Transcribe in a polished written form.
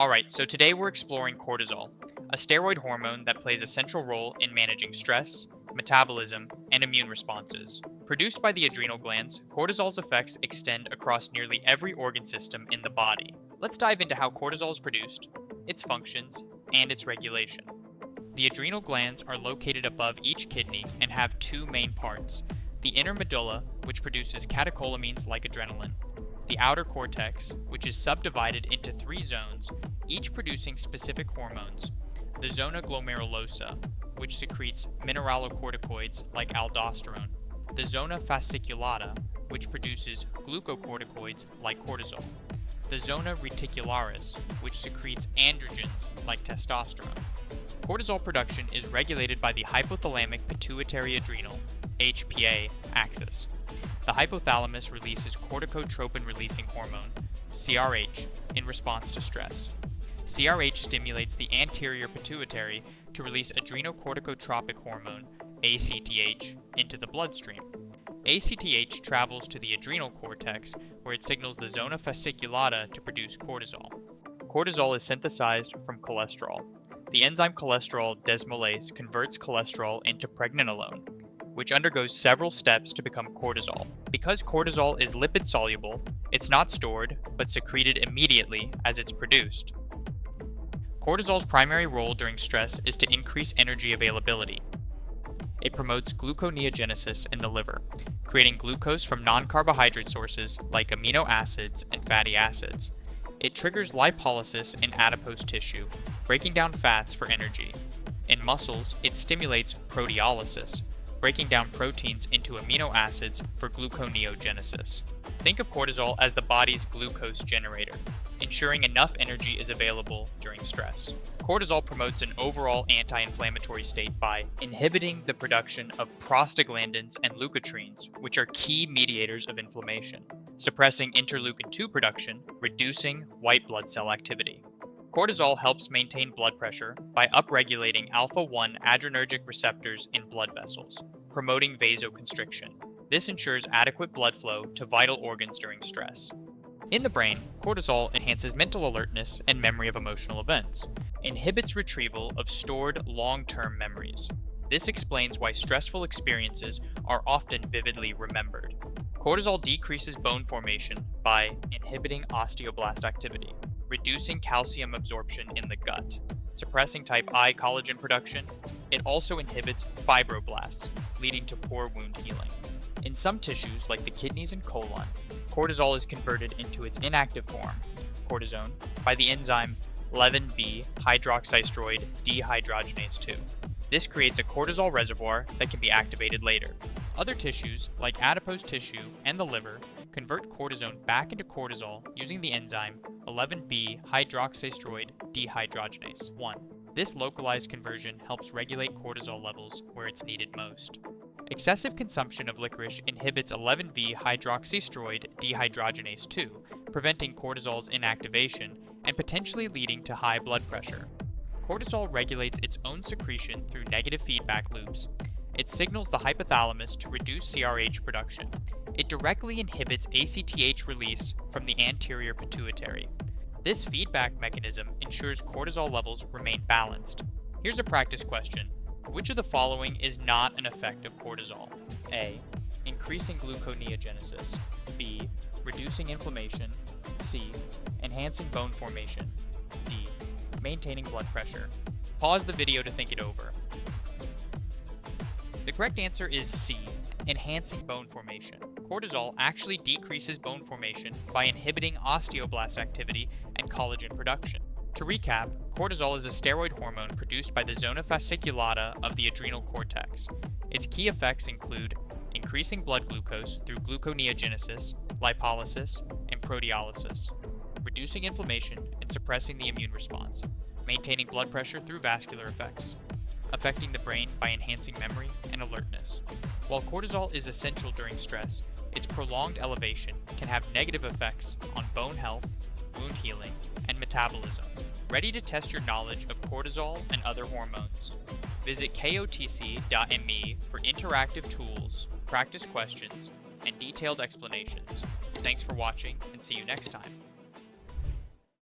Alright, so today we're exploring cortisol, a steroid hormone that plays a central role in managing stress, metabolism, and immune responses. Produced by the adrenal glands, cortisol's effects extend across nearly every organ system in the body. Let's dive into how cortisol is produced, its functions, and its regulation. The adrenal glands are located above each kidney and have two main parts: the inner medulla, which produces catecholamines like adrenaline, the outer cortex, which is subdivided into three zones, each producing specific hormones: the zona glomerulosa, which secretes mineralocorticoids like aldosterone, the zona fasciculata, which produces glucocorticoids like cortisol, the zona reticularis, which secretes androgens like testosterone. Cortisol production is regulated by the hypothalamic pituitary adrenal (HPA) axis. The hypothalamus releases corticotropin-releasing hormone, CRH, in response to stress. CRH stimulates the anterior pituitary to release adrenocorticotropic hormone, ACTH, into the bloodstream. ACTH travels to the adrenal cortex, where it signals the zona fasciculata to produce cortisol. Cortisol is synthesized from cholesterol. The enzyme cholesterol desmolase converts cholesterol into pregnenolone, which undergoes several steps to become cortisol. Because cortisol is lipid soluble, it's not stored, but secreted immediately as it's produced. Cortisol's primary role during stress is to increase energy availability. It promotes gluconeogenesis in the liver, creating glucose from non-carbohydrate sources like amino acids and fatty acids. It triggers lipolysis in adipose tissue, breaking down fats for energy. In muscles, it stimulates proteolysis, breaking down proteins into amino acids for gluconeogenesis. Think of cortisol as the body's glucose generator, ensuring enough energy is available during stress. Cortisol promotes an overall anti-inflammatory state by inhibiting the production of prostaglandins and leukotrienes, which are key mediators of inflammation, suppressing interleukin-2 production, reducing white blood cell activity. Cortisol helps maintain blood pressure by upregulating alpha-1 adrenergic receptors in blood vessels, promoting vasoconstriction. This ensures adequate blood flow to vital organs during stress. In the brain, cortisol enhances mental alertness and memory of emotional events, inhibits retrieval of stored long-term memories. This explains why stressful experiences are often vividly remembered. Cortisol decreases bone formation by inhibiting osteoblast activity, reducing calcium absorption in the gut, suppressing type I collagen production. It also inhibits fibroblasts, leading to poor wound healing. In some tissues, like the kidneys and colon, cortisol is converted into its inactive form, cortisone, by the enzyme 11B hydroxysteroid dehydrogenase 2. This creates a cortisol reservoir that can be activated later. Other tissues, like adipose tissue and the liver, convert cortisone back into cortisol using the enzyme 11B hydroxysteroid dehydrogenase 1. This localized conversion helps regulate cortisol levels where it's needed most. Excessive consumption of licorice inhibits 11V hydroxysteroid dehydrogenase 2, preventing cortisol's inactivation and potentially leading to high blood pressure. Cortisol regulates its own secretion through negative feedback loops. It signals the hypothalamus to reduce CRH production. It directly inhibits ACTH release from the anterior pituitary. This feedback mechanism ensures cortisol levels remain balanced. Here's a practice question. Which of the following is not an effect of cortisol? A. Increasing gluconeogenesis. B. Reducing inflammation. C. Enhancing bone formation. D. Maintaining blood pressure. Pause the video to think it over. The correct answer is C. Enhancing bone formation. Cortisol actually decreases bone formation by inhibiting osteoblast activity and collagen production. To recap, cortisol is a steroid hormone produced by the zona fasciculata of the adrenal cortex. Its key effects include increasing blood glucose through gluconeogenesis, lipolysis, and proteolysis, reducing inflammation and suppressing the immune response, maintaining blood pressure through vascular effects, affecting the brain by enhancing memory and alertness. While cortisol is essential during stress, its prolonged elevation can have negative effects on bone health, wound healing, and metabolism. Ready to test your knowledge of cortisol and other hormones? Visit kotc.me for interactive tools, practice questions, and detailed explanations. Thanks for watching, and see you next time.